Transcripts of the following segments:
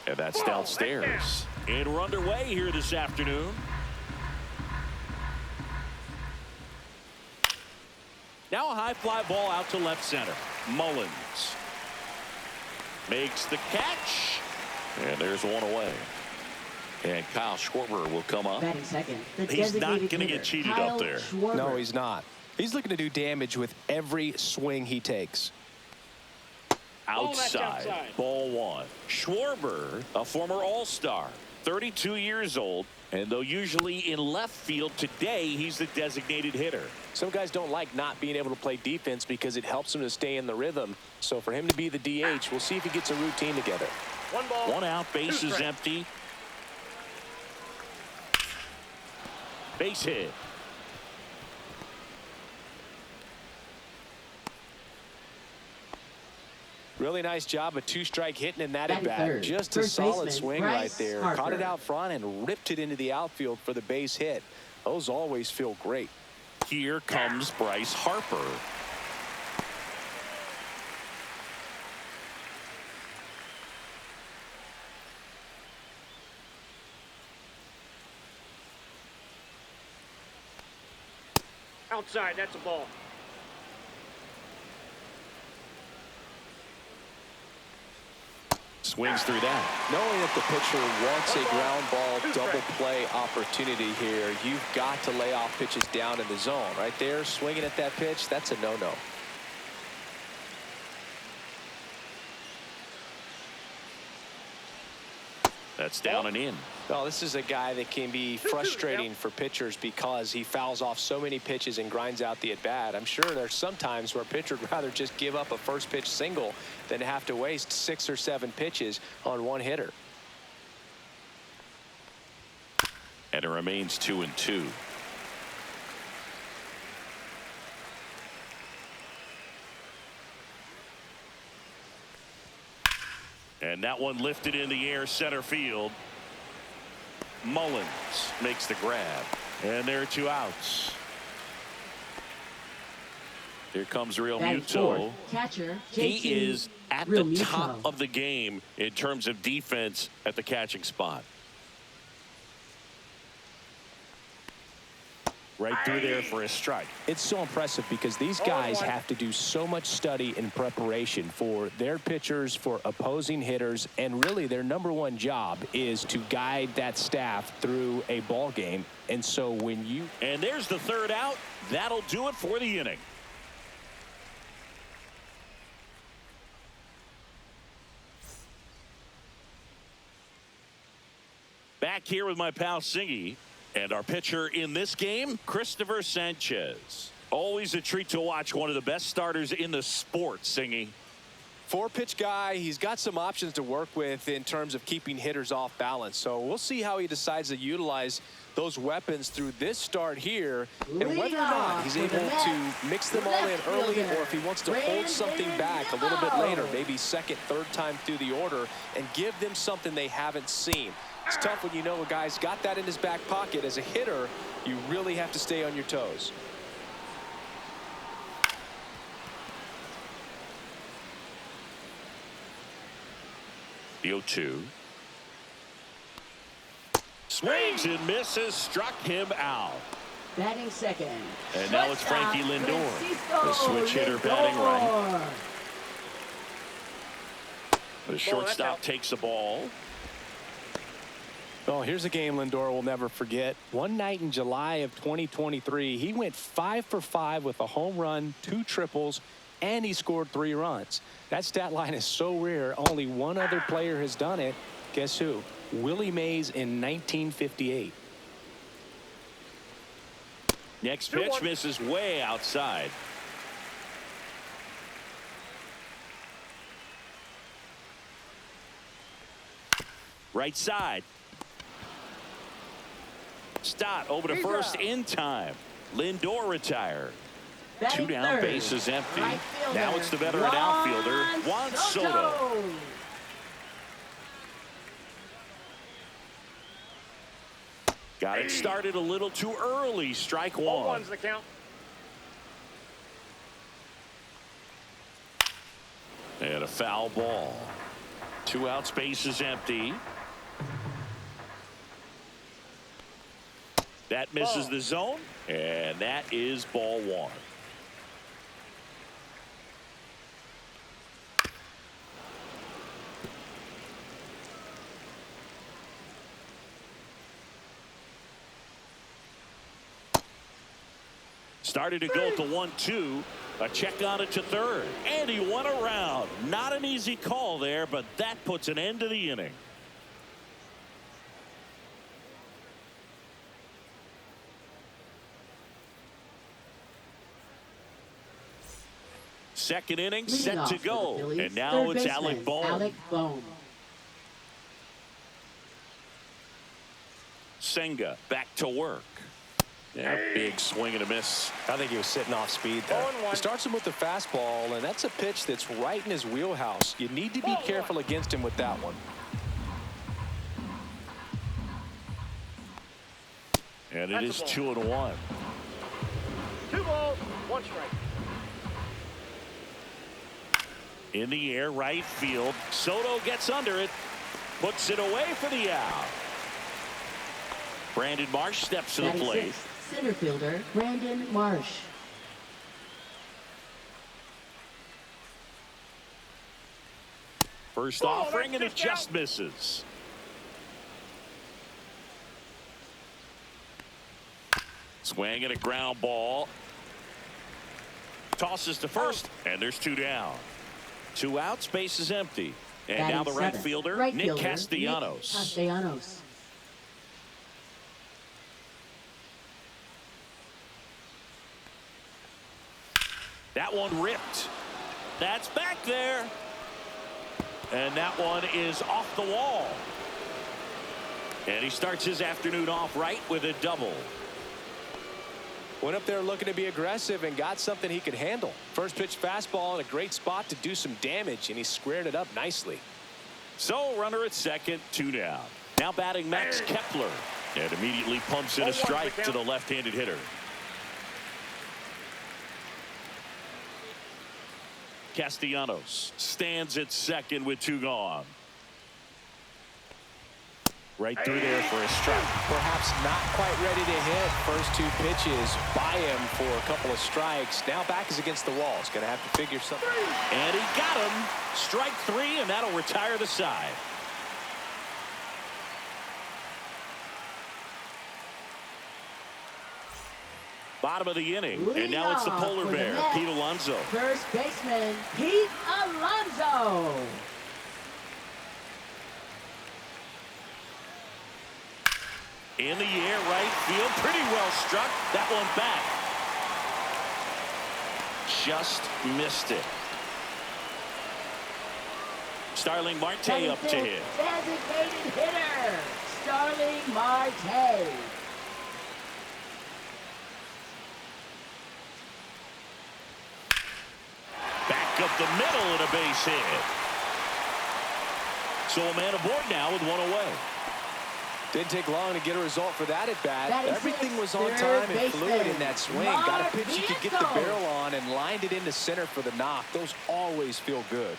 And that's downstairs. And we're underway here this afternoon. Now a high fly ball out to left center. Mullins makes the catch. And there's one away. And Kyle Schwarber will come up. Batting second. He's not going to get cheated Kyle up there. Schwarber. No, he's not. He's looking to do damage with every swing he takes. Outside. Ball one. Schwarber, a former All-Star, 32 years old. And though usually in left field, today he's the designated hitter. Some guys don't like not being able to play defense because it helps them to stay in the rhythm. So for him to be the DH, we'll see if he gets a routine together. One ball. One out. Base is empty. Base hit. Really nice job of two-strike hitting in that Batting at-bat. third. Just a First solid baseman, swing Bryce right there. Harper. Caught it out front and ripped it into the outfield for the base hit. Those always feel great. Here comes Bryce Harper. Outside, that's a ball. Swings through that. Knowing that the pitcher wants a ground ball double play opportunity here, you've got to lay off pitches down in the zone. Right there, swinging at that pitch, that's a no-no. That's down and in. Well, this is a guy that can be frustrating for pitchers because he fouls off so many pitches and grinds out the at-bat. I'm sure there's some times where a pitcher would rather just give up a first pitch single than have to waste 6 or 7 pitches on one hitter. And it remains 2-2. And that one lifted in the air center field. Mullins makes the grab. And there are 2 outs. Here comes Real Muto. Catcher, He JT is at Real the top Muto. of the game in terms of defense at the catching spot. Right through there for a strike. It's so impressive because these guys have to do so much study and preparation for their pitchers, for opposing hitters, and really their #1 job is to guide that staff through a ball game. And so when you... And there's the 3rd out. That'll do it for the inning. Back here with my pal Singy. And our pitcher in this game, Christopher Sanchez. Always a treat to watch one of the best starters in the sport, Singy. 4-pitch guy. He's got some options to work with in terms of keeping hitters off balance. So we'll see how he decides to utilize those weapons through this start here, and whether or not he's able to mix them all in early, or if he wants to hold something back a little bit later, maybe 2nd, 3rd time through the order, and give them something they haven't seen. It's tough when you know a guy's got that in his back pocket. As a hitter, you really have to stay on your toes. The 0-2. Swings and misses, struck him out. Batting second. And now it's Frankie Lindor, Francisco the switch hitter batting right. The shortstop takes the ball. Oh, here's a game Lindor will never forget. One night in July of 2023, he went 5 for 5 with a home run, 2 triples, and he scored 3 runs. That stat line is so rare, only one other player has done it. Guess who? Willie Mays in 1958. Next pitch misses way outside. Right side. Stott over to first in time. Lindor retired. 2 down, base is empty. Now it's the veteran outfielder, Juan Soto. Got it started a little too early. Strike 1. 1's the count. And a foul ball. 2 outs, base is empty. That misses the zone, and that is ball 1. Started to go to 1-2. A check on it to third, and he went around. Not an easy call there, but that puts an end to the inning. Second inning set to go, and now it's Alec Bohm. Senga back to work. Yeah, big swing and a miss. I think he was sitting off speed there. He starts him with the fastball, and that's a pitch that's right in his wheelhouse. You need to be careful against him with that one. And it is 2-1. 2 balls, 1 strike. In the air, right field. Soto gets under it, puts it away for the out. Brandon Marsh steps to the plate. Center fielder Brandon Marsh. First offering, and it just misses. Swing and a ground ball. Tosses to first, and there's 2 down. 2 outs, base is empty. And now the right fielder, Nick Castellanos. That one ripped. That's back there. And that one is off the wall. And he starts his afternoon off right with a double. Went up there looking to be aggressive and got something he could handle. First pitch fastball in a great spot to do some damage, and he squared it up nicely. So runner at second, 2 down. Now batting Max Kepler. And immediately pumps in a strike to the left-handed hitter. Castellanos stands at second with 2 gone. Right through there for a strike. Perhaps not quite ready to hit. First 2 pitches by him for a couple of strikes. Now back is against the wall. He's going to have to figure something. And he got him. Strike 3, and that'll retire the side. Bottom of the inning, and now it's the polar bear, Pete Alonso. First baseman, Pete Alonso. In the air, right field, pretty well struck. That one back. Just missed it. Starling Marte up to hit. Designated hitter, Starling Marte. Back up the middle and a base hit. So a man aboard now with 1 away. Didn't take long to get a result for that at bat. Everything was on time and fluid in that swing. Got a pitch you could get the barrel on and lined it into center for the knock. Those always feel good.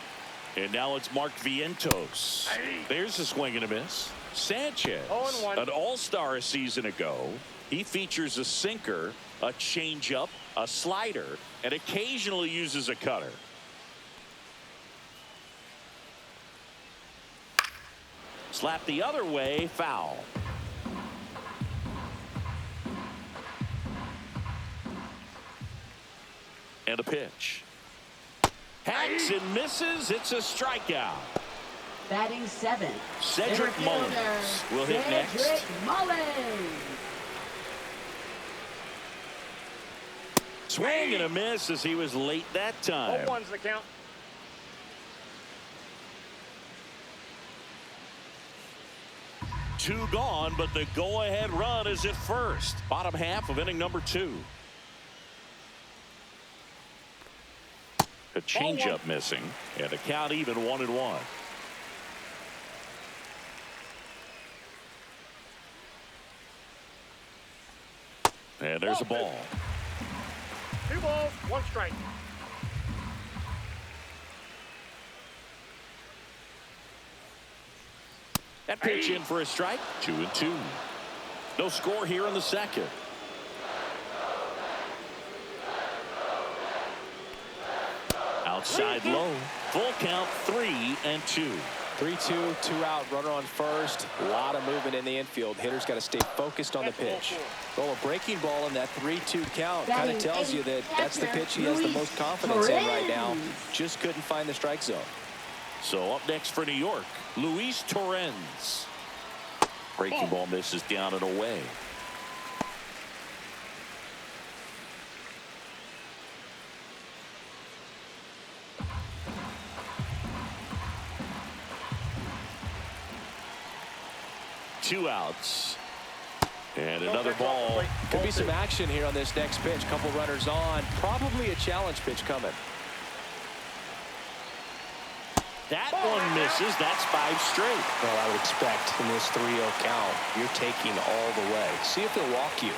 And now it's Mark Vientos. There's a swing and a miss. Sanchez, an all-star a season ago. He features a sinker, a changeup, a slider, and occasionally uses a cutter. Slap the other way, foul. And a pitch. Hacks and misses. It's a strikeout. Batting 7. Cedric Mullins will hit next. Cedric Mullins. Swing and a miss as he was late that time. 0-1's the count. Two gone, but the go-ahead run is at first. Bottom half of inning number 2. A changeup missing, and a count even 1-1. And there's a ball. 2 balls, 1 strike. That pitch in for a strike. 2-2. No score here in the second. Outside low. Full count, 3-2. 3-2, 2 out, runner on first. A lot of movement in the infield. Hitter's got to stay focused on the pitch. Well, a breaking ball in that 3-2 count kind of tells you that that's the pitch he has the most confidence in right now. Just couldn't find the strike zone. So up next for New York, Luis Torrens. Breaking ball misses down and away. Two outs. And another ball. Could be some action here on this next pitch. Couple runners on. Probably a challenge pitch coming. That one misses. That's 5 straight. Well, I would expect in this 3-0 count, you're taking all the way. See if he'll walk you.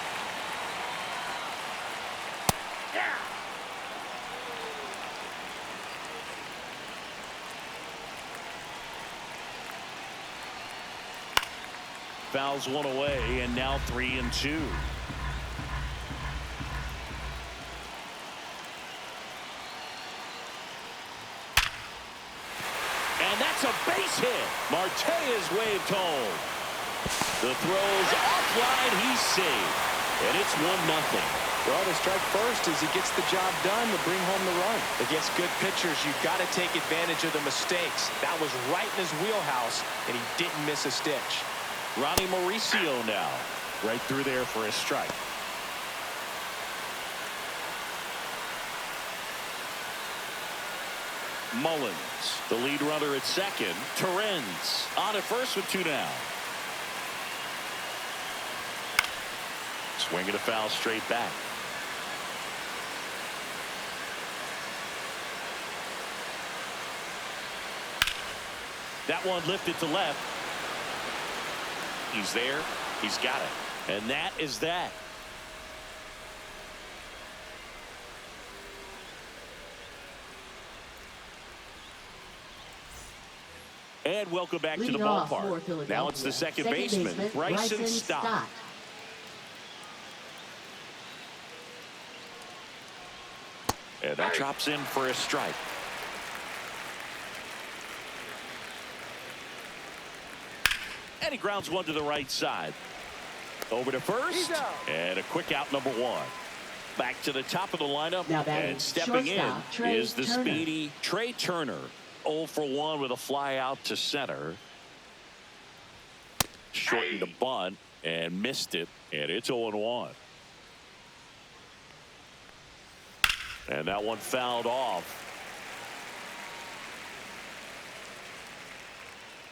Fouls one away, and now 3-2. And that's a base hit. Marte is waved home. The throw's offline. He's safe. And it's 1-0. Well, to strike first as he gets the job done to bring home the run. Against good pitchers, you've got to take advantage of the mistakes. That was right in his wheelhouse, and he didn't miss a stitch. Ronnie Mauricio now. Right through there for a strike. Mullins, the lead runner at second. Torrens on at first with 2 down. Swinging a foul straight back. That one lifted to left. He's there. He's got it. And that is that. And welcome back to the ballpark. Now it's the second baseman, Bryson Stott. And that drops in for a strike. And he grounds one to the right side. Over to first. And a quick out, number 1. Back to the top of the lineup. And stepping in is the speedy Trey Turner. 0 for 1 with a fly out to center. Shortened the bunt and missed it. And it's 0-1. And that one fouled off.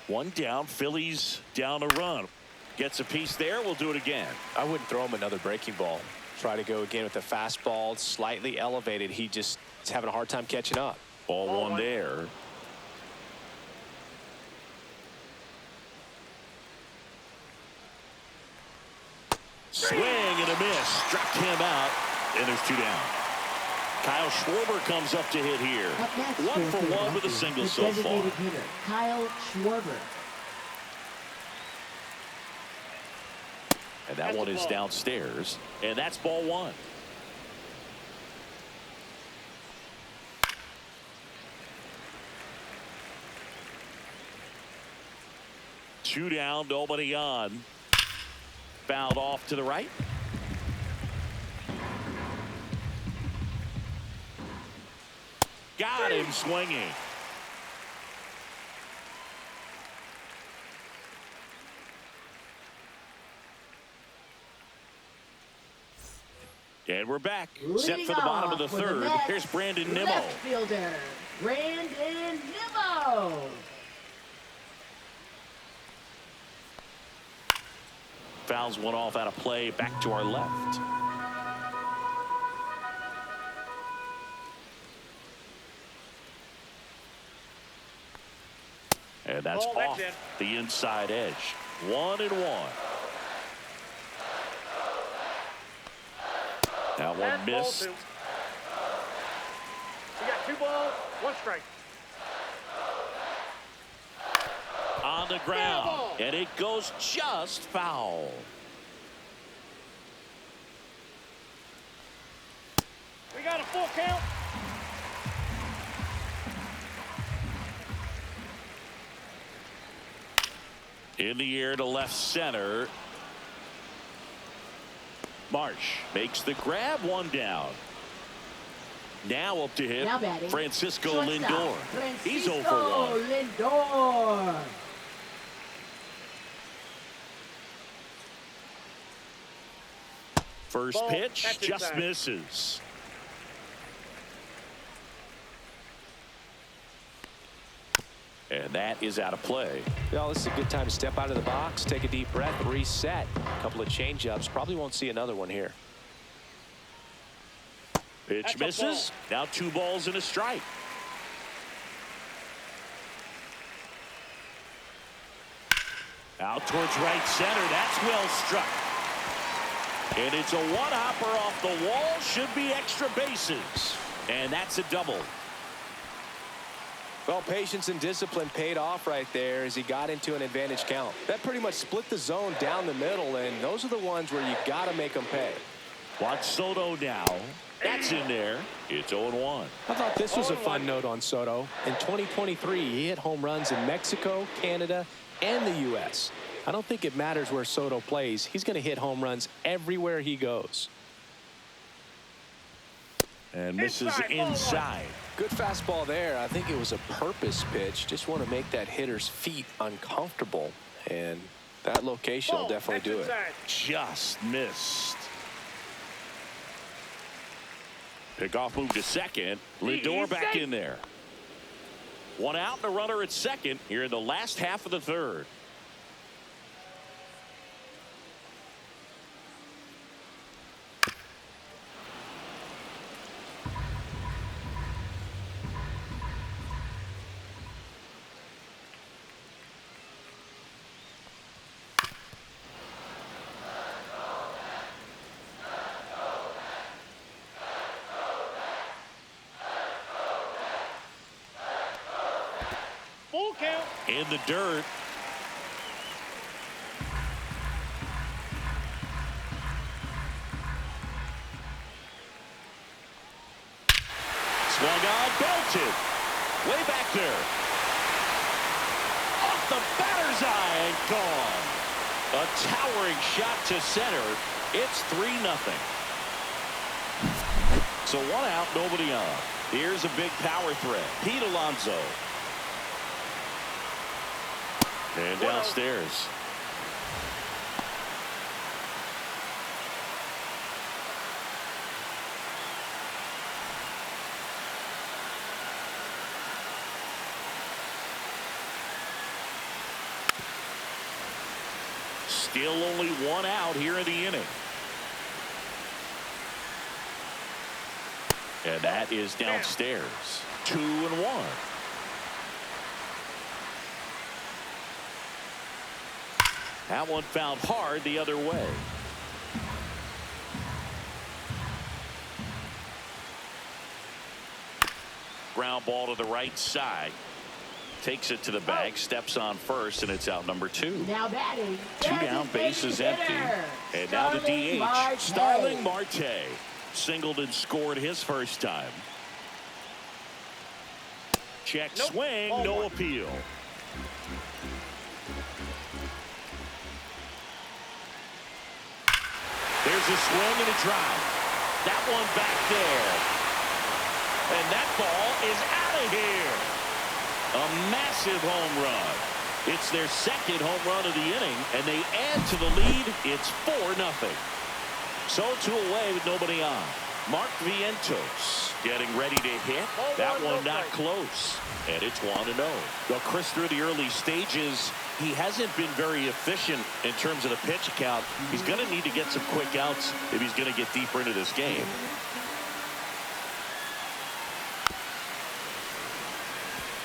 1 down. Phillies down a run. Gets a piece there. We'll do it again. I wouldn't throw him another breaking ball. Try to go again with the fastball. Slightly elevated. He just is having a hard time catching up. Ball 1 there. Swing and a miss. Struck him out. And there's 2 down. Kyle Schwarber comes up to hit here. 1 for 1 with a single so far. Hitter, Kyle Schwarber. And that one is downstairs. And that's ball 1. Two down, nobody on. Fouled off to the right. Got him swinging. And we're back. Set for the bottom of the third. Here's Brandon Nimmo. Left fielder, Brandon Nimmo. Fouls one off out of play. Back to our left. And that's off the inside edge. 1-1. That one missed. You got 2 balls, 1 strike. On the ground, and it goes just foul. We got a full count. In the air to left center. Marsh makes the grab, one down. Now up to hit Now batting, Francisco shortstop, Lindor. He's 0 for 1. Lindor. First Ball, pitch that's just inside. misses. And that is out of play. Well, this is a good time to step out of the box, take a deep breath, reset. A couple of changeups. Probably won't see another one here. Pitch That's a misses. Now 2 balls and a strike. Out towards right center. That's well struck. And it's a one-hopper off the wall. Should be extra bases. And that's a double. Well, patience and discipline paid off right there as he got into an advantage count. That pretty much split the zone down the middle, and those are the ones where you got to make them pay. Watch Soto now. That's in there. It's 0-1. I thought this was a fun note on Soto. In 2023, he hit home runs in Mexico, Canada, and the U.S. I don't think it matters where Soto plays. He's going to hit home runs everywhere he goes. And misses inside. Good fastball there. I think it was a purpose pitch. Just want to make that hitter's feet uncomfortable. And that location will definitely do it. Just missed. Pickoff move to second. Lindor back in there. One out and a runner at second here in the last half of the third. Full count. In the dirt. Swung on, belted. Way back there. Off the batter's eye and gone. A towering shot to center. It's 3-0. So 1 out, nobody on. Here's a big power threat. Pete Alonso. And downstairs. Still only 1 out here in the inning. And that is downstairs. 2-1. That one found hard the other way. Ground ball to the right side. Takes it to the bag, steps on first, and it's out number 2. Now batting. 2 down, bases empty. And now the DH, Starling Marte. Singled and scored his first time. Check swing, no appeal. There's a swing and a drive. That one back there. And that ball is out of here. A massive home run. It's their second home run of the inning, and they add to the lead. It's 4-0. So 2 away with nobody on. Mark Vientos getting ready to hit. That one not close. And it's 1-0. Well, Chris, through the early stages, he hasn't been very efficient in terms of the pitch count. He's going to need to get some quick outs if he's going to get deeper into this game.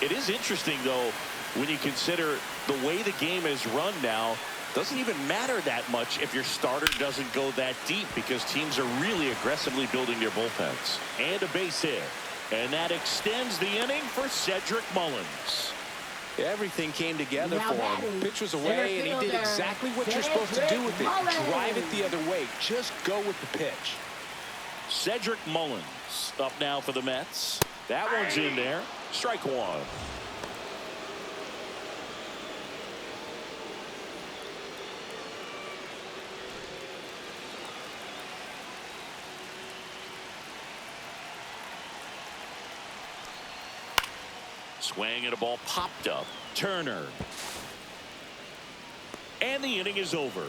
It is interesting, though, when you consider the way the game is run now. Doesn't even matter that much if your starter doesn't go that deep, because teams are really aggressively building their bullpens. And a base hit. And that extends the inning for Cedric Mullins. Everything came together Now for him. batting, Pitch was center away, and he did fielder, exactly what you're supposed to do with it. Mullins. Drive it the other way. Just go with the pitch. Cedric Mullins up now for the Mets. That one's in there. Strike one. Swing and a ball popped up. Turner. And the inning is over.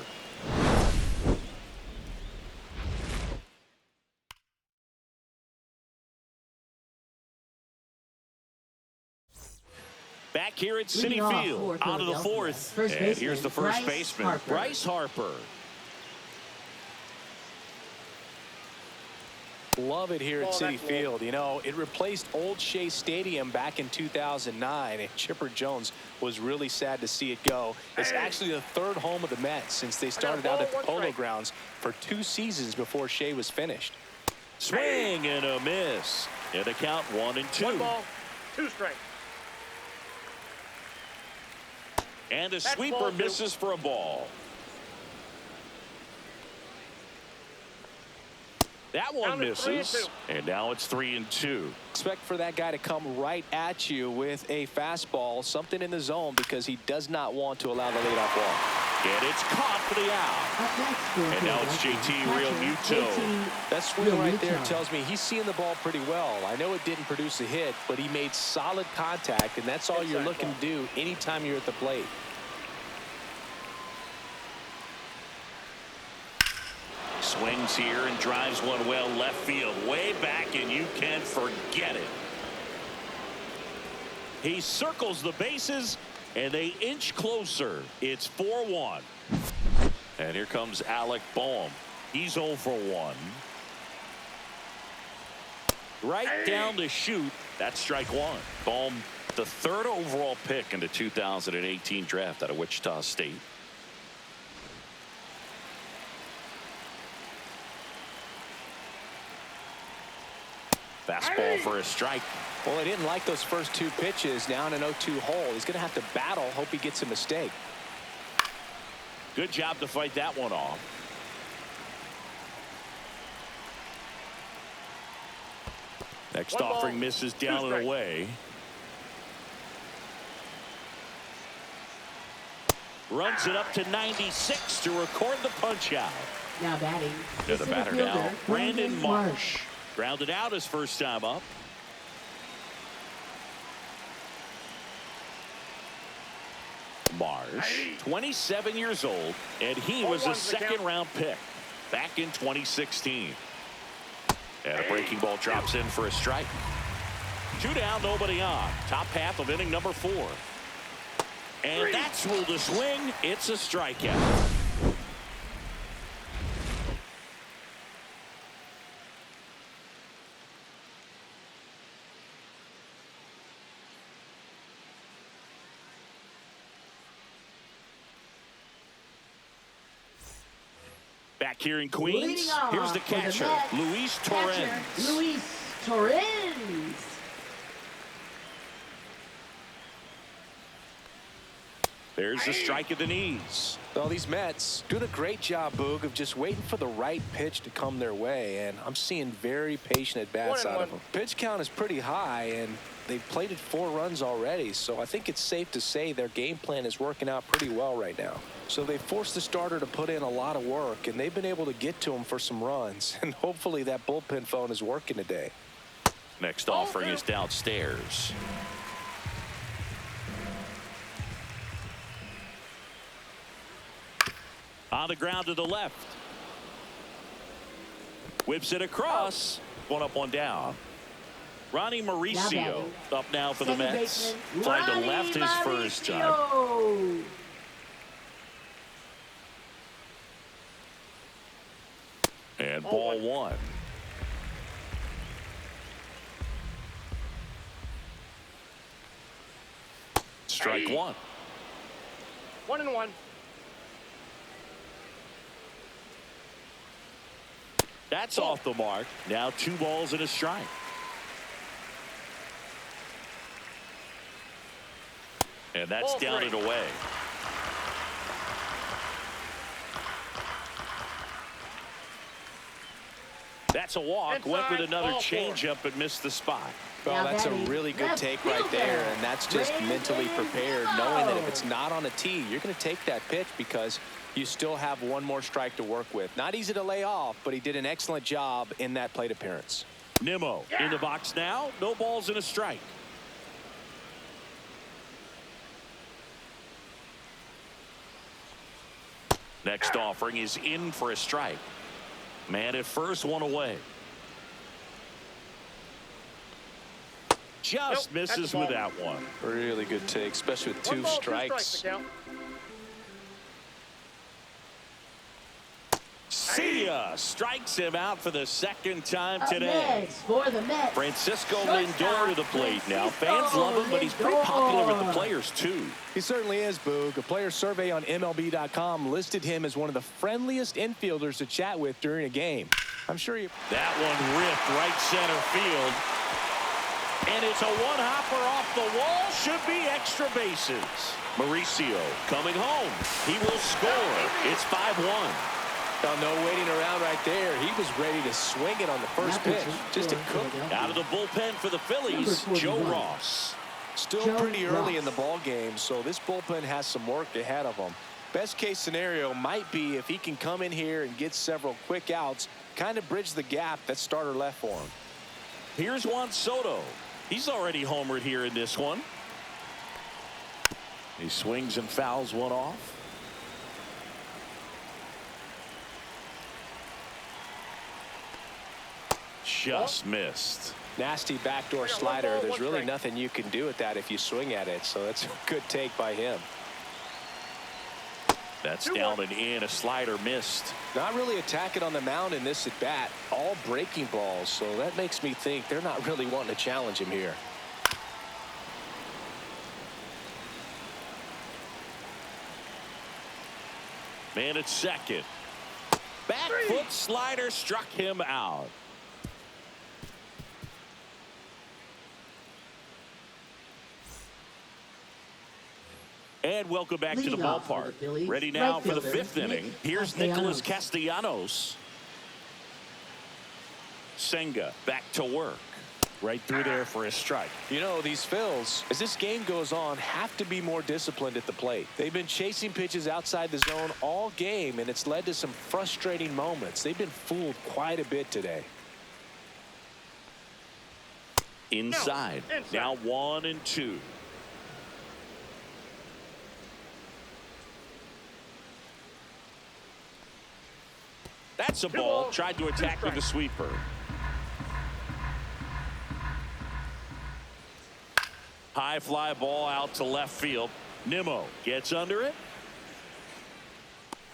Back here at Citi Field, on to the fourth. And here's the first baseman, Bryce Harper. Love it here at Citi Field. You know, it replaced Old Shea Stadium back in 2009, and Chipper Jones was really sad to see it go. It's actually the third home of the Mets since they started out at the Polo Grounds for 2 seasons before Shea was finished. Swing and a miss. And the count 1-2. 1 ball, 2 strikes. And a sweeper misses for a ball. That one misses. And now it's 3-2. Expect for that guy to come right at you with a fastball, something in the zone, because he does not want to allow the leadoff walk. And it's caught for the out. And now it's JT Realmuto. That swing right there tells me he's seeing the ball pretty well. I know it didn't produce a hit, but he made solid contact, and that's all you're looking to do anytime you're at the plate. Swings here and drives one well left field, way back, and you can forget it. He circles the bases, and they inch closer. It's 4-1. And here comes Alec Boehm. He's 0 for 1. Right down the chute. That's strike one. Boehm, the 3rd overall pick in the 2018 draft out of Wichita State. Fastball for a strike. Well, he didn't like those first 2 pitches down an 0-2 hole. He's going to have to battle, hope he gets a mistake. Good job to fight that one off. Next offering misses down and away. Runs it up to 96 to record the punch out. Now batting. To the batter now, Brandon Marsh. Grounded out his first time up. Marsh, 27 years old, and he was a 2nd-round pick back in 2016. And a breaking ball drops in for a strike. 2 down, nobody on. Top half of inning number 4. And that's ruled a swing. It's a strikeout. Back here in Queens, here's the catcher, Luis Torrens. Luis Torrens. There's the strike at the knees. Well, these Mets doing a great job, Boog, of just waiting for the right pitch to come their way, and I'm seeing very patient at-bats out of them. Pitch count is pretty high, and they've plated 4 runs already, so I think it's safe to say their game plan is working out pretty well right now. So they forced the starter to put in a lot of work, and they've been able to get to him for some runs, and hopefully that bullpen phone is working today. Next offering is downstairs. On the ground to the left. Whips it across. 1 up, 1 down. Ronnie Mauricio up now for the Mets. Flying to left his first time. And ball 1. Strike 1. 1-1. That's off the mark. Now 2 balls and a strike. And that's Ball down three. and away. That's a walk. Inside, Went with another ball four. changeup but missed the spot. Well, Now that's a batting, really good left take right fielder, there, and that's just Ray mentally prepared, Rizzo. knowing that if it's not on a tee, you're going to take that pitch because you still have one more strike to work with. Not easy to lay off, but he did an excellent job in that plate appearance. Nimmo in the box now. No balls and a strike. Next offering is in for a strike. Man at first, one away. Just Nope, that's misses the with ball. that one. Really good take, especially with One two ball, strikes. to count. See ya. Strikes him out for the second time today. Next for the Mets. Francisco Shortstop, Lindor to the plate now. Francisco Fans love him, but he's pretty popular with the Lindor. players, too. He certainly is, Boog. A player survey on MLB.com listed him as one of the friendliest infielders to chat with during a game. I'm sure you... That one ripped right center field. And it's a one-hopper off the wall. Should be extra bases. Mauricio coming home. He will score. It's 5-1. Oh, no waiting around right there. He was ready to swing it on the first pitch. Just a cook. Out of the bullpen for the Phillies, Number Joe 41. Ross. Still Joe pretty early Ross. in the ball game, so this bullpen has some work ahead of him. Best case scenario might be if he can come in here and get several quick outs, kind of bridge the gap that starter left for him. Here's Juan Soto. He's already homered here in this one. He swings and fouls one off. Just missed. Nasty backdoor slider. There's really nothing you can do with that if you swing at it, so that's a good take by him. That's down and in. A slider missed. Not really attacking on the mound in this at bat. All breaking balls, so that makes me think they're not really wanting to challenge him here. Man at second. Back foot slider struck him out. And welcome back to the Leading off for the ballpark. Phillies, Ready now right for the fielder, fifth inning. Nick Here's Nicholas Castellanos. Senga back to work. Right through there for a strike. You know, these Phils, as this game goes on, have to be more disciplined at the plate. They've been chasing pitches outside the zone all game, and it's led to some frustrating moments. They've been fooled quite a bit today. Inside. Now 1-2. That's a ball. Tried to attack with the sweeper. High fly ball out to left field. Nimmo gets under it.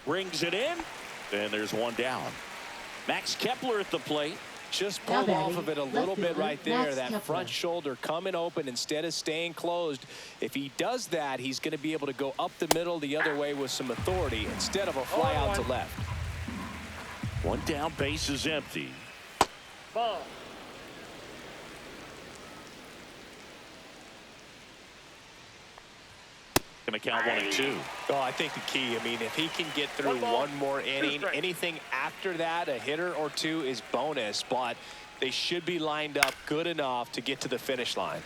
Brings it in. And there's one down. Max Kepler at the plate. Just Now pulled off batting, of it a left little bit fielder, right there. Max That Kepler. front shoulder coming open instead of staying closed. If he does that, he's going to be able to go up the middle the other way with some authority instead of a fly out to left. One down, base is empty. Ball. Going to count 1-2. Oh, I think the key, I mean, if he can get through One ball, one more two inning, strikes. anything after that, a hitter or two is bonus, but they should be lined up good enough to get to the finish line.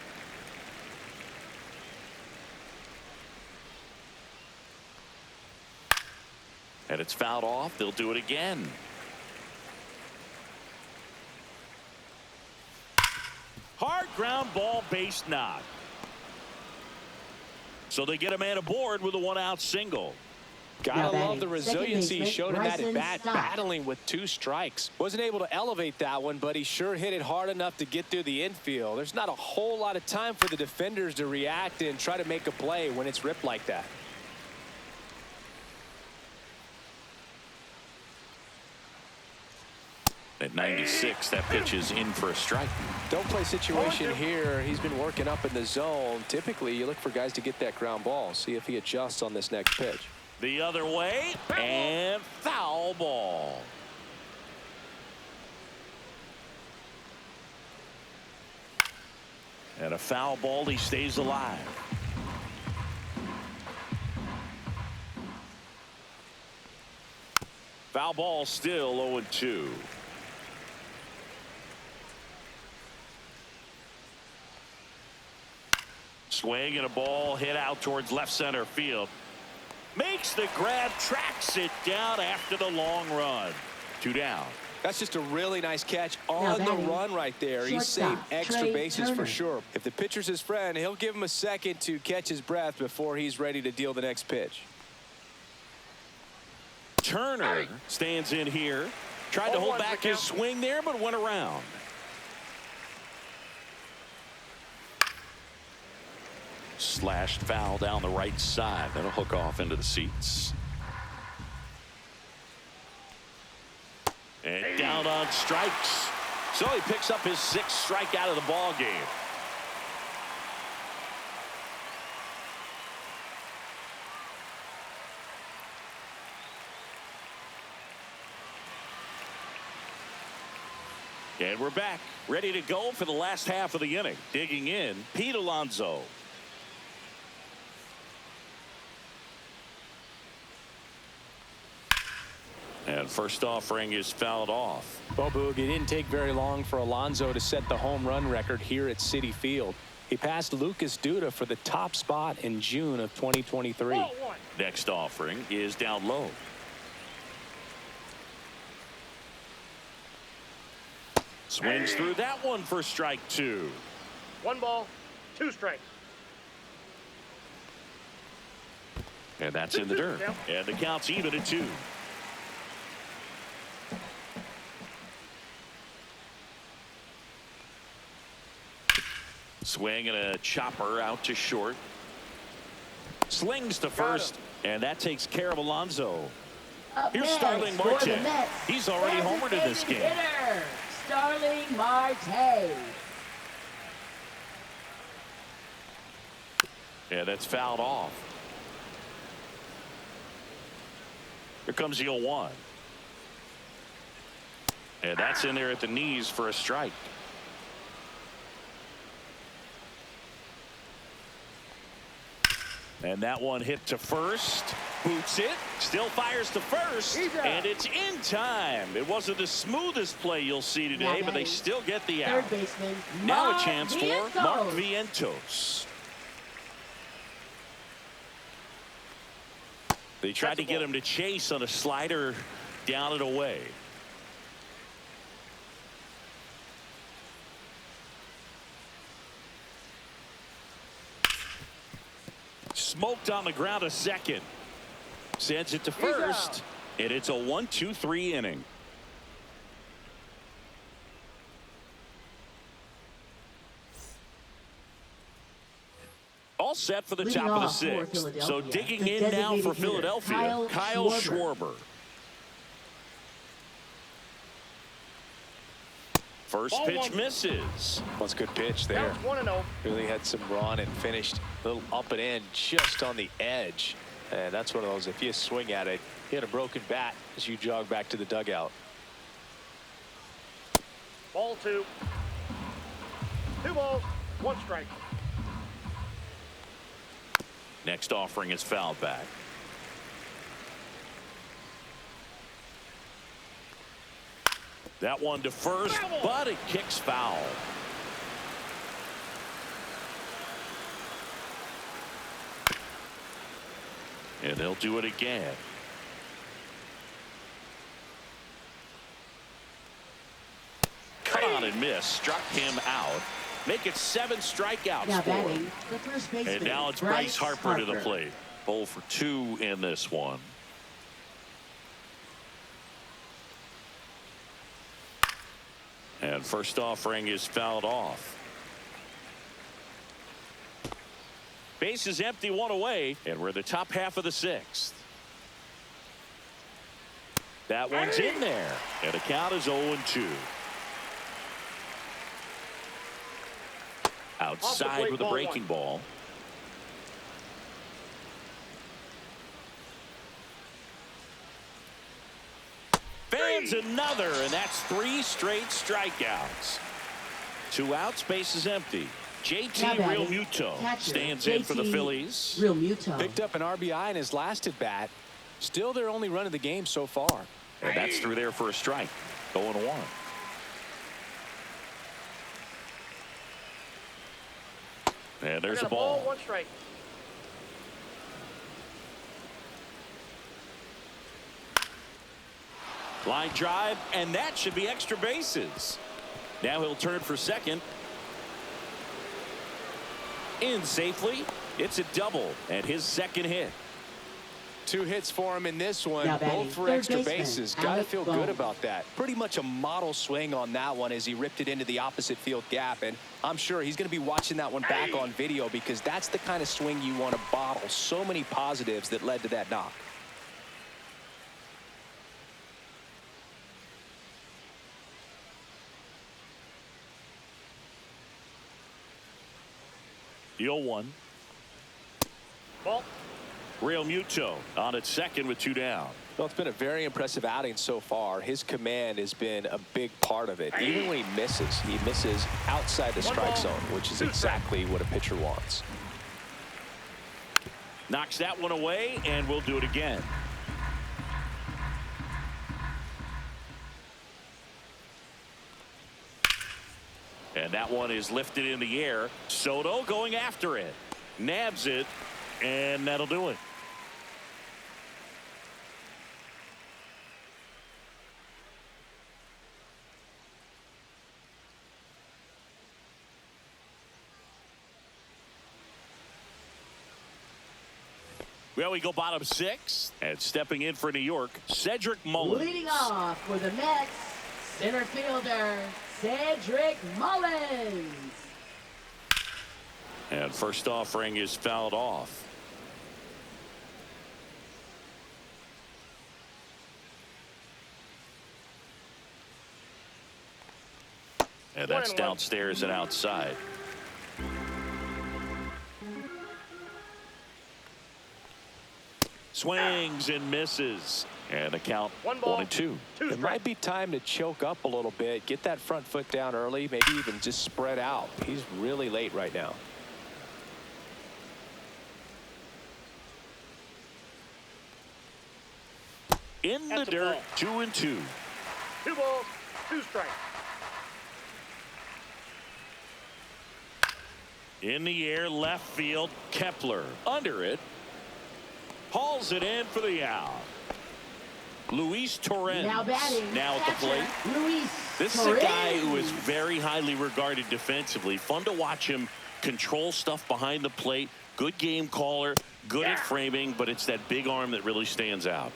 And it's fouled off. They'll do it again. Hard ground ball, base knock. So they get a man aboard with a one-out single. Gotta Now love the batting, second resiliency he baseman, showed in that at Bryson bat, Stott. battling with 2 strikes. Wasn't able to elevate that one, but he sure hit it hard enough to get through the infield. There's not a whole lot of time for the defenders to react and try to make a play when it's ripped like that. At 96, that pitch is in for a strike. Don't play situation here. He's been working up in the zone. Typically, you look for guys to get that ground ball. See if he adjusts on this next pitch. The other way, and foul ball. And a foul ball, he stays alive. Foul ball, still 0-2. Swing and a ball hit out towards left center field. Makes the grab, tracks it down after the long run. 2 down. That's just a really nice catch on the run right there. He saved extra bases for sure. If the pitcher's his friend, he'll give him a second to catch his breath before he's ready to deal the next pitch. Turner stands in here. Tried to hold back his swing there, but went around. Slashed foul down the right side. That'll hook off into the seats. And down on strikes. So he picks up his 6th strikeout of the ball game. And we're back, ready to go for the last half of the inning. Digging in, Pete Alonso. And first offering is fouled off. Well, Boog, it didn't take very long for Alonso to set the home run record here at Citi Field. He passed Lucas Duda for the top spot in June of 2023. Next offering is down low. Swings through that one for strike 2. 1 ball, 2 strikes. And that's in the dirt. And the count's even at 2. Swing and a chopper out to short. Slings to first, and that takes care of Alonso. Here's Starling Marte. He's already homered in this game. Starling Marte. Yeah, that's fouled off. Here comes the 0-1. And that's in there at the knees for a strike. And that one hit to first. Boots it. Still fires to first. And it's in time. It wasn't the smoothest play you'll see today, but they still get the out. Third baseman, Now a chance for Mark Vientos. They tried to get him to chase on a slider down and away. Smoked on the ground a second. Sends it to first. And it's a 1-2-3 inning. All set for the top of the 6th. So digging in now for Philadelphia, Kyle Schwarber. First pitch misses. Well, it's a good pitch there. 1-0. Really had some run and finished a little up and in just on the edge. And that's one of those, if you swing at it, you had a broken bat as you jog back to the dugout. Ball 2. 2 balls, 1 strike. Next offering is fouled back. That one to first, but it kicks foul. And they'll do it again. Cut on and miss. Struck him out. Make it 7 strikeouts Now for batting, him. the first baseman, And now it's Bryce Harper to the plate. 0 for 2 in this one. And first offering is fouled off. Base is empty, 1 away, and we're in the top half of the 6th. That one's in there, and the count is 0-2. Outside with a breaking ball. Fans another, and that's 3 straight strikeouts. 2 outs, base is empty. JT Realmuto stands in for the Phillies. Realmuto Picked up an RBI in his last at bat. Still their only run of the game so far. And that's through there for a strike. 0-1. And there's a ball. 1 strike. Line drive, and that should be extra bases. Now he'll turn for second. In safely. It's a double and his second hit. 2 hits for him in this one, Now both for batting, extra third baseman, bases. Got to Alex feel Bowman. good about that. Pretty much a model swing on that one as he ripped it into the opposite field gap. And I'm sure he's going to be watching that one back on video because that's the kind of swing you want to bottle. So many positives that led to that knock. The 0-1. Ball. Real Muto on at second with 2 down. Well, it's been a very impressive outing so far. His command has been a big part of it. Even when he misses outside the strike zone, which is exactly what a pitcher wants. Knocks that one away, and we'll do it again. And that one is lifted in the air. Soto going after it. Nabs it, and that'll do it. Well, we go bottom 6, and stepping in for New York, Cedric Mullins. Leading off for the Mets, center fielder, Cedric Mullins. And first offering is fouled off. And that's downstairs and outside. Swings and misses. And the count 1-2. It might be time to choke up a little bit, get that front foot down early, maybe even just spread out. He's really late right now. In the dirt, 2-2. 2 balls, 2 strikes. In the air, left field, Kepler under it. Hauls it in for the out. Luis Torrens Now batting, now at the plate. Luis This is a guy who is very highly regarded defensively. Fun to watch him control stuff behind the plate. Good game caller, good at framing, but it's that big arm that really stands out.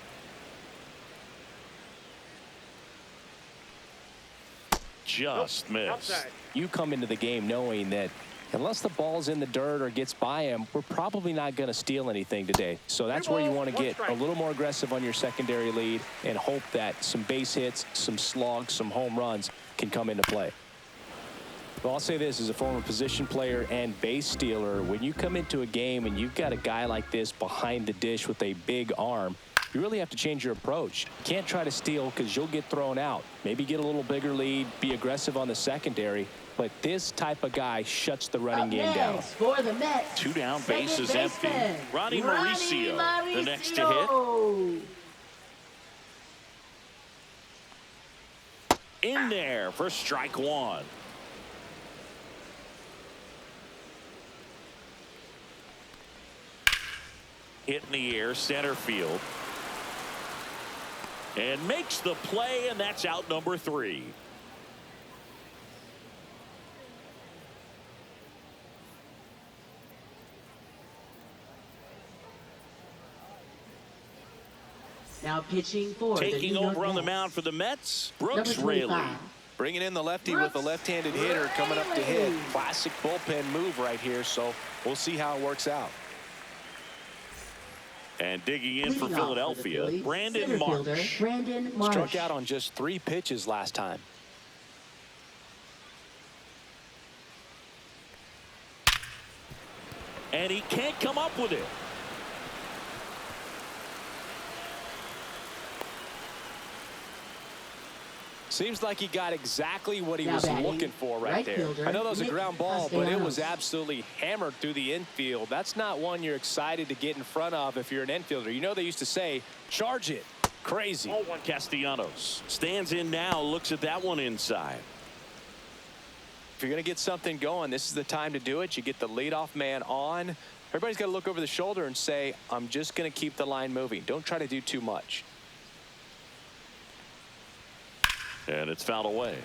Just missed. Outside. You come into the game knowing that unless the ball's in the dirt or gets by him, we're probably not going to steal anything today. So that's where you want to get a little more aggressive on your secondary lead and hope that some base hits, some slugs, some home runs can come into play. Well, I'll say this as a former position player and base stealer, when you come into a game and you've got a guy like this behind the dish with a big arm, you really have to change your approach. You can't try to steal because you'll get thrown out. Maybe get a little bigger lead, be aggressive on the secondary. But this type of guy shuts the running game down. For the Mets, 2 down, second bases empty. baseman, Ronnie Mauricio, the next to hit. In there for strike 1. Hit in the air, center field. And makes the play, and that's out number 3. Now pitching for Taking the New over York on the Mets. mound for the Mets, Brooks Number Raley. 25. Bringing in the lefty with the left-handed hitter coming up to hit. Classic bullpen move right here, so we'll see how it works out. And digging in for Leading off Philadelphia, the Phillies, Brandon center fielder, Marsh. Brandon Marsh. Struck out on just 3 pitches last time. And he can't come up with it. Seems like he got exactly what he Now was batting, looking for right right there. fielder, I know that was a Nick ground ball, but it was Castellanos. absolutely hammered through the infield. That's not one you're excited to get in front of if you're an infielder. You know they used to say, charge it. Crazy. Ball one. Castellanos stands in now, looks at that one inside. If you're going to get something going, this is the time to do it. You get the leadoff man on. Everybody's got to look over the shoulder and say, I'm just going to keep the line moving. Don't try to do too much. And it's fouled away.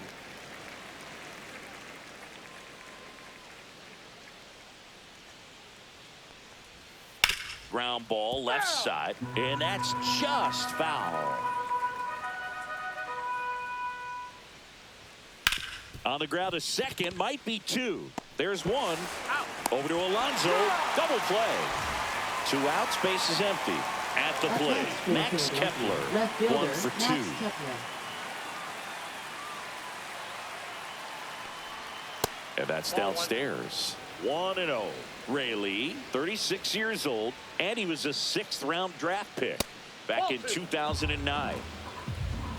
Ground ball left side, and that's just foul. On the ground, a second, might be two. There's one. Over to Alonso. Double play. 2 outs, base is empty. At the plate, Max Kepler. 1 for 2. And that's downstairs. 1-0. Rayleigh, 36 years old, and he was a 6th-round draft pick back in 2009.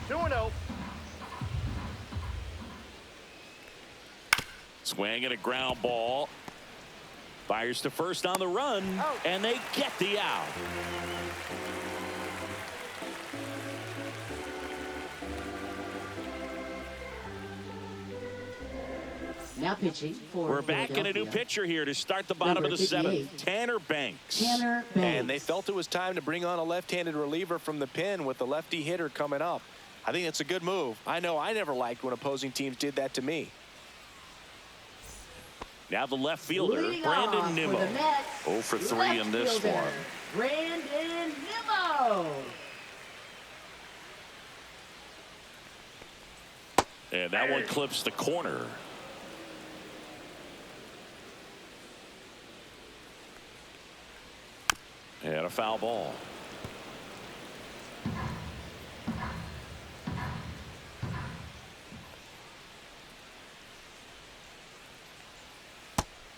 2-0. Swing and a ground ball. Fires to first on the run, and they get the out. Now pitching for We're back in a new pitcher here to start the bottom of the 7th. Tanner Banks. And they felt it was time to bring on a left-handed reliever from the pen with the lefty hitter coming up. I think it's a good move. I know I never liked when opposing teams did that to me. Now the left fielder, Brandon Nimmo. 0 for 3 in this one. Brandon Nimmo. And that one clips the corner. And a foul ball.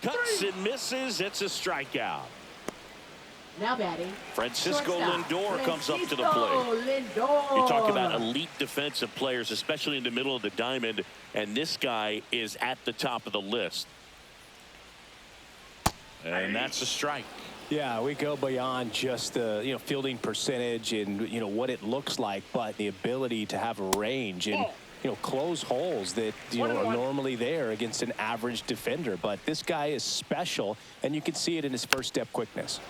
Cuts and misses. It's a strikeout. Now batting. Francisco Lindor comes up to the plate. You talk about elite defensive players, especially in the middle of the diamond, and this guy is at the top of the list. And that's a strike. Yeah, we go beyond just the fielding percentage and what it looks like, but the ability to have a range and close holes that are normally there against an average defender. But this guy is special, and you can see it in his first step quickness.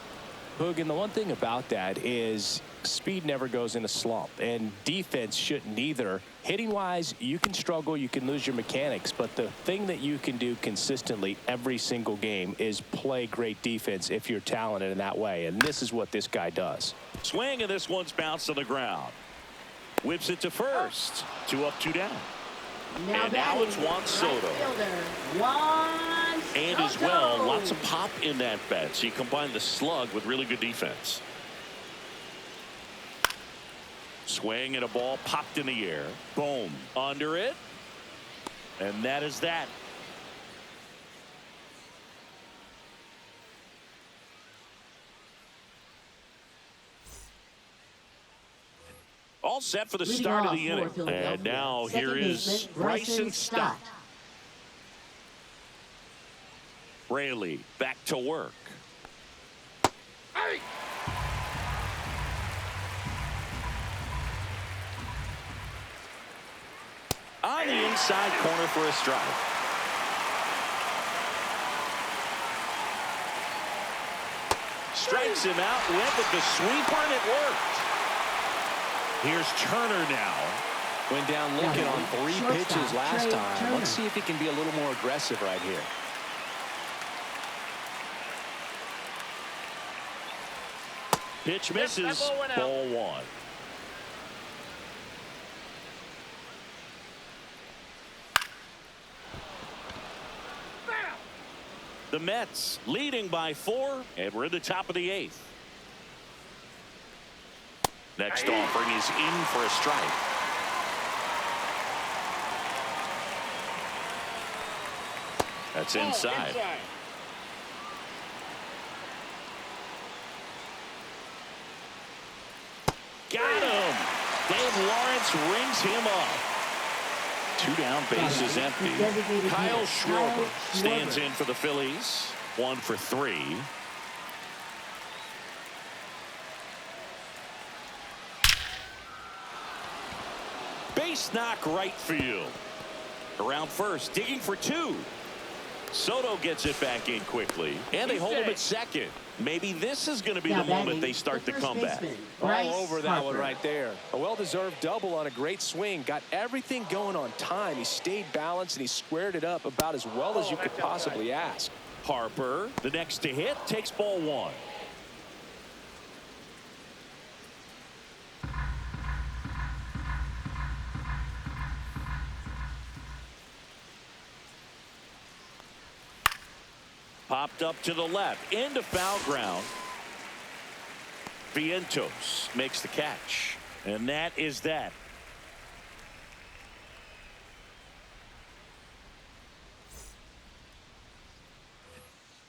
Boog, and the one thing about that is speed never goes in a slump, and defense shouldn't either. Hitting wise, you can struggle, you can lose your mechanics, but the thing that you can do consistently every single game is play great defense if you're talented in that way, and this is what this guy does. Swing, and this one's bounced to the ground. Whips it to first. 2 up, 2 down. And now it's Juan Soto. And as well, lots of pop in that bat. So you combine the slug with really good defense. Swing and a ball popped in the air. Boom. Under it. And that is that. All set for the start of the inning. And now here is Bryson Stott. Rayleigh back to work. Hey! On the inside corner for a strike. Strikes him out, went with the sweeper, and it worked. Here's Turner now. Went down looking on 3 pitches last time. Let's see if he can be a little more aggressive right here. Pitch misses. Ball 1. The Mets leading by 4, and we're in the top of the 8th. Next offering is in for a strike. That's inside. Got him. Dave Lawrence rings him up. 2 down, bases empty. Kyle Schwarber stands in for the Phillies. 1 for 3. Nice knock right field. Around first, digging for two. Soto gets it back in quickly, and they hold him at second. Maybe this is going to be the moment they start the comeback. All over that one right there. A well-deserved double on a great swing. Got everything going on time. He stayed balanced, and he squared it up about as well as you could possibly ask. Harper, the next to hit, takes ball one. Popped up to the left, into foul ground. Vientos makes the catch, and that is that.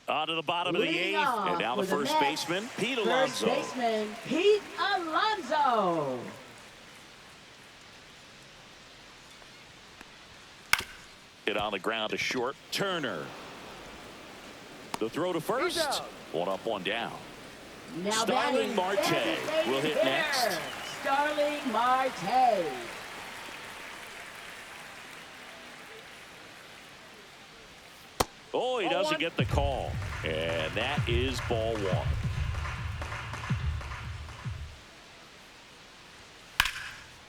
On to the bottom of the eighth, and now the first baseman, Pete Alonso. First baseman, Pete Alonso. Hit on the ground to short. Turner. The throw to first. One up, one down. Now Starling Marte will hit next. Starling Marte. Oh, he doesn't get the call. And that is ball one.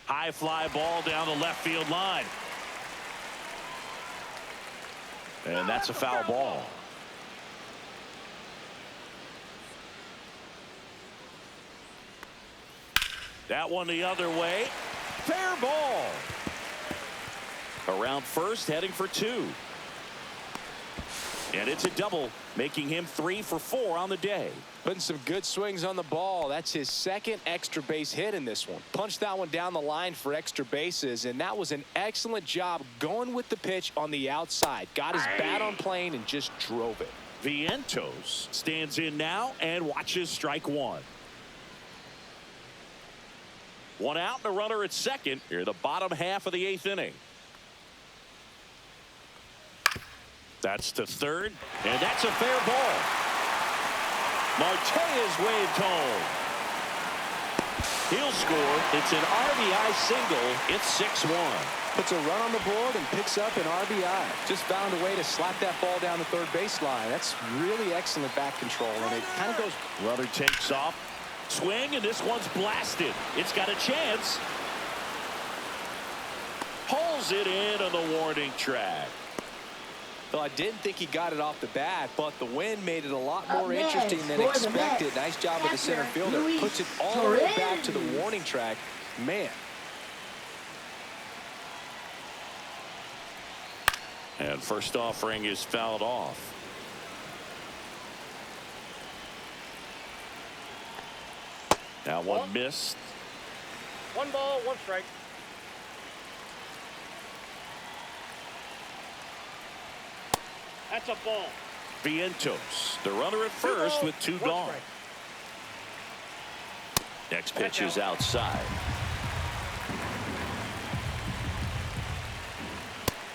High fly ball down the left field line. And that's a foul ball. That one the other way. Fair ball. Around first, heading for two. And it's a double, making him 3 for 4 on the day. Putting some good swings on the ball. That's his second extra base hit in this one. Punched that one down the line for extra bases, and that was an excellent job going with the pitch on the outside. Got his bat on plane and just drove it. Vientos stands in now and watches strike one. One out and a runner at second. Here the bottom half of the eighth inning. That's to third, and that's a fair ball. Marte is waved home. He'll score. It's an RBI single. It's 6-1. Puts a run on the board and picks up an RBI. Just found a way to slap that ball down the third baseline. That's really excellent bat control, and it kind of goes. Runner takes off. Swing, and this one's blasted. It's got a chance. Pulls it in on the warning track. Well, I didn't think he got it off the bat, but the wind made it a lot more interesting than expected. Nice job with the center fielder. Puts it all the way back to the warning track. Man. And first offering is fouled off. Now one missed. 1 ball, 1 strike. That's a ball. Vientos, the runner at first with 2 gone. Next pitch is outside.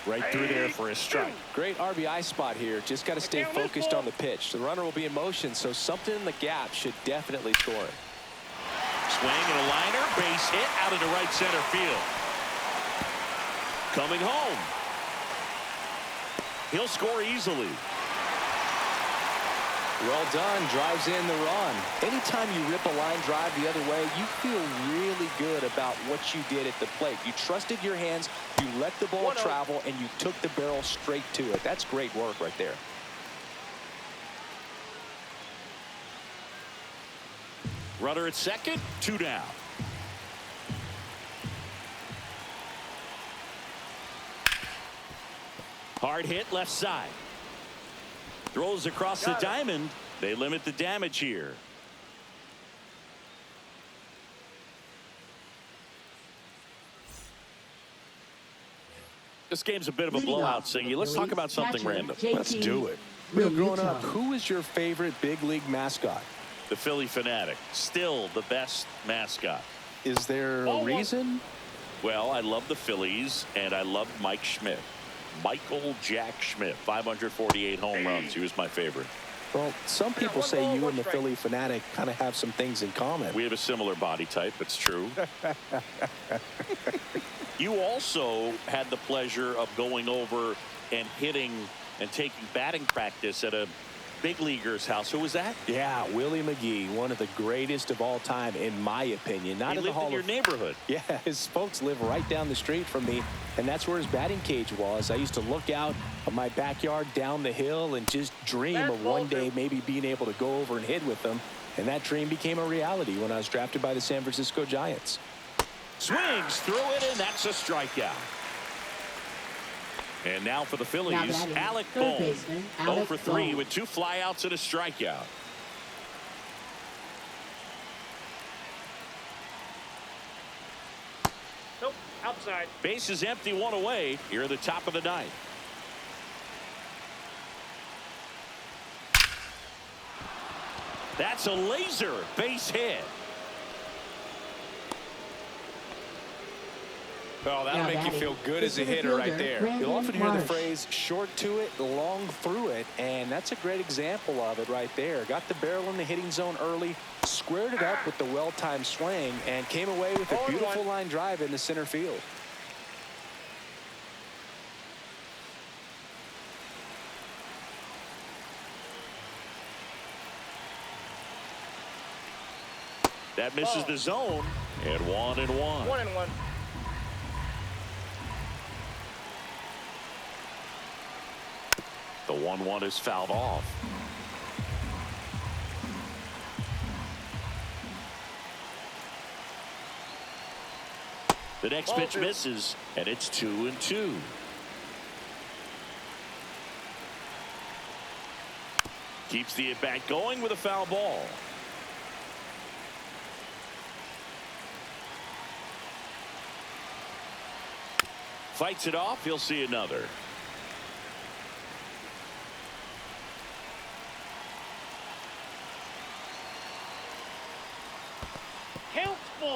Right through there for a strike. Great RBI spot here. Just got to stay focused on the pitch. The runner will be in motion, so something in the gap should definitely score it. Swing and a liner, base hit out into right center field. Coming home. He'll score easily. Well done. Drives in the run. Anytime you rip a line drive the other way, you feel really good about what you did at the plate. You trusted your hands, you let the ball travel, and you took the barrel straight to it. That's great work right there. Runner at second, 2 down. Hard hit left side. Throws across the diamond. They limit the damage here. This game's a bit of a blowout, Singy. Let's talk about something random. Let's do it. Growing up, who was your favorite big league mascot? The Philly Fanatic. Still the best mascot. Is there a reason? Well, I love the Phillies, and I love Mike Schmidt. Michael Jack Schmidt, 548 home runs. He was my favorite. Well, some people say you and the Philly Fanatic kind of have some things in common. We have a similar body type. It's true. You also had the pleasure of going over and hitting and taking batting practice at a big leaguer's house. Who was that? Yeah, Willie McGee, one of the greatest of all time, in my opinion. Not He in the lived Hall in your of neighborhood. Yeah, his folks live right down the street from me, and that's where his batting cage was. I used to look out of my backyard down the hill and just dream of one day maybe being able to go over and hit with them, and that dream became a reality when I was drafted by the San Francisco Giants. Swings through it, and that's a strikeout. And now for the Phillies, Alec Bohm. 0 for 3 with 2 flyouts and a strikeout. Nope, outside. Base is empty, 1 away here at the top of the 9th. That's a laser base hit. Well, that'll make you feel good as a hitter right there. You'll often hear the phrase short to it, long through it, and that's a great example of it right there. Got the barrel in the hitting zone early, squared it up with the well-timed swing, and came away with a beautiful line drive into center field. That misses the zone, and 1-1. 1-1. The 1-1 is fouled off. The next pitch misses, and it's 2-2. Keeps the at-bat going with a foul ball. Fights it off. He'll see another.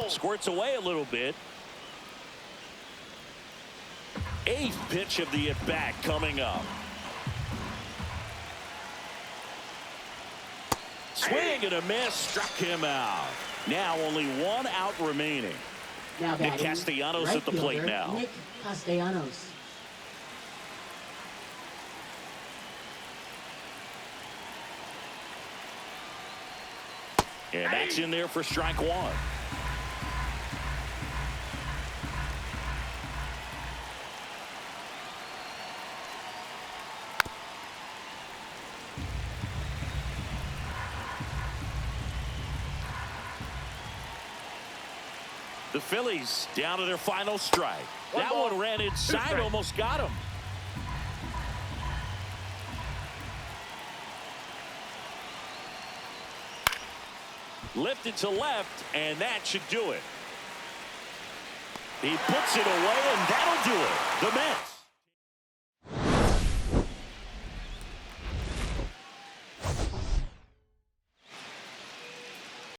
Squirts away a little bit. 8th pitch of the at-bat coming up. Swing and a miss, struck him out. Now only 1 out remaining. Now Nick Castellanos at the plate now. Nick Castellanos. And that's in there for strike 1. The Phillies down to their final strike. That one ran inside, almost got him. Lifted to left, and that should do it. He puts it away, and that'll do it. The Mets